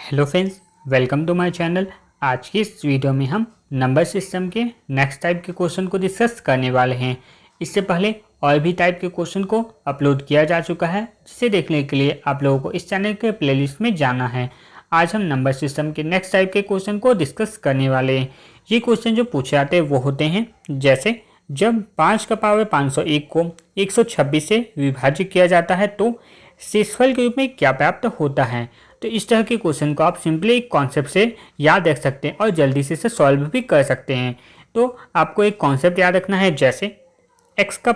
Hello friends, welcome to my channel. आज की इस वीडियो में हम नंबर सिस्टम के नेक्स्ट टाइप के क्वेश्चन को डिस्कस करने वाले हैं। इससे पहले और भी टाइप के क्वेश्चन को अपलोड किया जा चुका है, जिसे देखने के लिए आप लोगों को इस चैनल के प्लेलिस्ट में जाना है। आज हम नंबर सिस्टम के नेक्स्ट टाइप के क्वेश्चन को डिस्कस करने वाले हैं। ये क्वेश्चन जो पूछे जाते हैं वो होते हैं जैसे जब 5 का पावर 501 को 126 से विभाजित किया जाता है तो शेषफल के रूप में क्या प्राप्त होता है। तो इस तरह के क्वेश्चन को आप सिंपली एक कॉन्सेप्ट से याद रख सकते हैं और जल्दी से इसे सॉल्व भी कर सकते हैं। तो आपको एक कॉन्सेप्ट याद रखना है, जैसे x का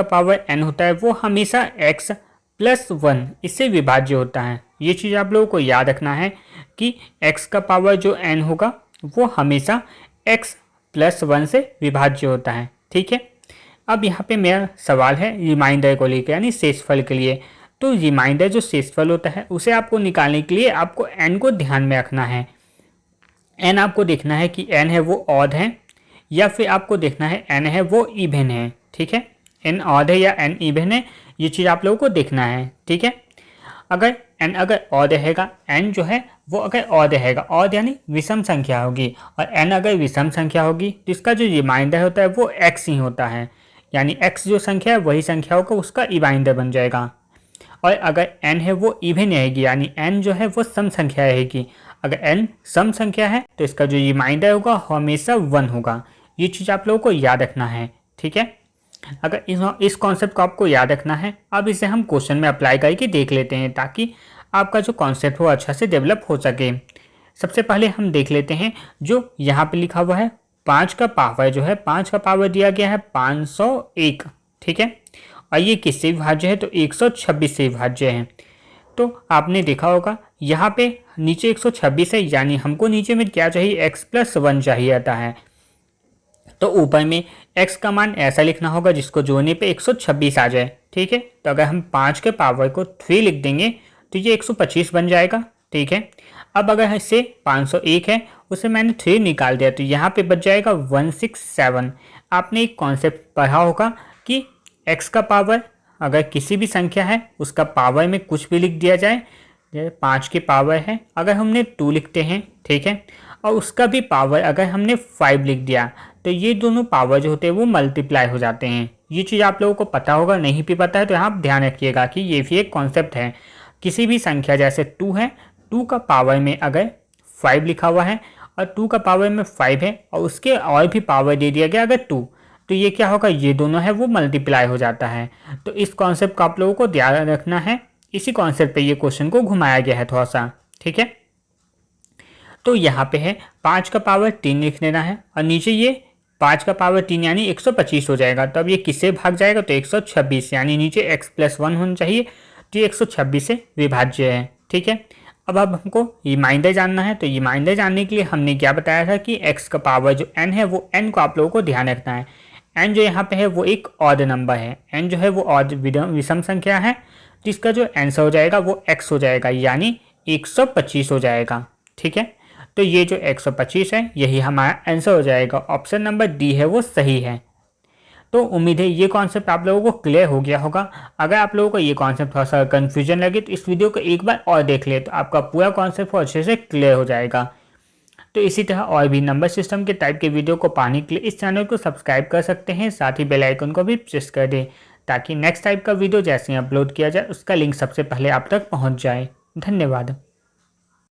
पावर n होता है वो हमेशा x प्लस 1 इससे विभाज्य होता है। ये चीज़ आप लोगों को याद रखना है कि x का पावर जो n होगा वो हमेशा x प्लस 1 से विभाज्य होता है। ठीक है, अब यहाँ पे मेरा सवाल है रिमाइंडर को लेकर, यानी शेषफल के लिए। तो रिमाइंडर जो शेषफल होता है उसे आपको निकालने के लिए आपको n को ध्यान में रखना है। n आपको देखना है कि n है वो ऑड है या फिर आपको देखना है n है वो इवन है। ठीक है, n ऑड है या n इवन है, ये चीज़ आप लोगों को देखना है। ठीक है, अगर n अगर ऑड रहेगा, n जो है वो अगर ऑड रहेगा, ऑड यानी विषम संख्या होगी, और n अगर विषम संख्या होगी तो इसका जो रिमाइंडर होता है वो x ही होता है, यानी x जो संख्या है वही संख्या होगा, उसका रिमाइंडर बन जाएगा। और अगर n है वो इवन रहेगी, यानी n जो है वो सम संख्या रहेगी। अगर n सम संख्या है तो इसका जो रिमाइंडर होगा हमेशा 1 होगा। ये चीज़ आप लोगों को याद रखना है। ठीक है, अगर इस कॉन्सेप्ट को आपको याद रखना है, अब इसे हम क्वेश्चन में अप्लाई करके देख लेते हैं ताकि आपका जो कॉन्सेप्ट हो अच्छा से डेवलप हो सके। सबसे पहले हम देख लेते हैं जो यहाँ पे लिखा हुआ है 5 का पावर, जो है 5 का पावर दिया गया है 501। ठीक है, और ये किससे विभाज्य है तो 126 से विभाज्य है। तो आपने देखा होगा यहाँ पे नीचे 126 है, यानी हमको नीचे में क्या चाहिए, x प्लस 1 चाहिए आता है। तो ऊपर में x का मान ऐसा लिखना होगा जिसको जोड़ने पे 126 आ जाए। ठीक है, तो अगर हम 5 के पावर को 3 लिख देंगे तो ये 125 बन जाएगा। ठीक है, अब अगर इससे 501 है उसे मैंने 3 निकाल दिया तो यहाँ पे बच जाएगा 167। आपने एक कॉन्सेप्ट पढ़ा होगा कि x का पावर अगर किसी भी संख्या है उसका पावर में कुछ भी लिख दिया जाए, जैसे 5 की पावर है अगर हमने 2 लिखते हैं, ठीक है, और उसका भी पावर अगर हमने 5 लिख दिया तो ये दोनों पावर जो होते हैं वो मल्टीप्लाई हो जाते हैं। ये चीज़ आप लोगों को पता होगा, नहीं भी पता है तो यहाँ ध्यान रखिएगा कि ये भी एक कॉन्सेप्ट है। किसी भी संख्या जैसे 2 है, 2 का पावर में अगर 5 लिखा हुआ है और 2 का पावर में 5 है और उसके और भी पावर दे दिया गया अगर 2, तो ये क्या होगा, ये दोनों है वो मल्टीप्लाई हो जाता है। तो इस कॉन्सेप्ट को आप लोगों को ध्यान रखना है। इसी कॉन्सेप्ट पे ये क्वेश्चन को घुमाया गया है थोड़ा सा। ठीक है, तो यहाँ पे है 5 का पावर 3 लिख देना है और नीचे ये 5 का पावर 3 यानी 125 हो जाएगा। तो अब ये किससे भाग जाएगा तो 126, यानी नीचे x प्लस 1 होना चाहिए, तो ये 126 से विभाज्य है। ठीक है, अब हमको रिमाइंडर जानना है। तो रिमाइंडर जानने के लिए हमने क्या बताया था कि x का पावर जो n है वो n को आप लोगों को ध्यान रखना है। n जो यहाँ पे है वो एक ऑड नंबर है, n जो है वो ऑड विषम संख्या है, तो इसका जो आंसर हो जाएगा वो x हो जाएगा, यानी 125 हो जाएगा। ठीक है, तो ये जो 125 है यही हमारा आंसर हो जाएगा। ऑप्शन नंबर डी है वो सही है। तो उम्मीद है ये कॉन्सेप्ट आप लोगों को क्लियर हो गया होगा। अगर आप लोगों को ये कॉन्सेप्ट थोड़ा सा कन्फ्यूजन लगे तो इस वीडियो को एक बार और देख ले, तो आपका पूरा कॉन्सेप्ट अच्छे से क्लियर हो जाएगा। तो इसी तरह और भी नंबर सिस्टम के टाइप के वीडियो को पाने के लिए इस चैनल को सब्सक्राइब कर सकते हैं, साथ ही बेल आइकन को भी प्रेस कर दें ताकि नेक्स्ट टाइप का वीडियो जैसे ही अपलोड किया जाए उसका लिंक सबसे पहले आप तक पहुंच जाए। धन्यवाद।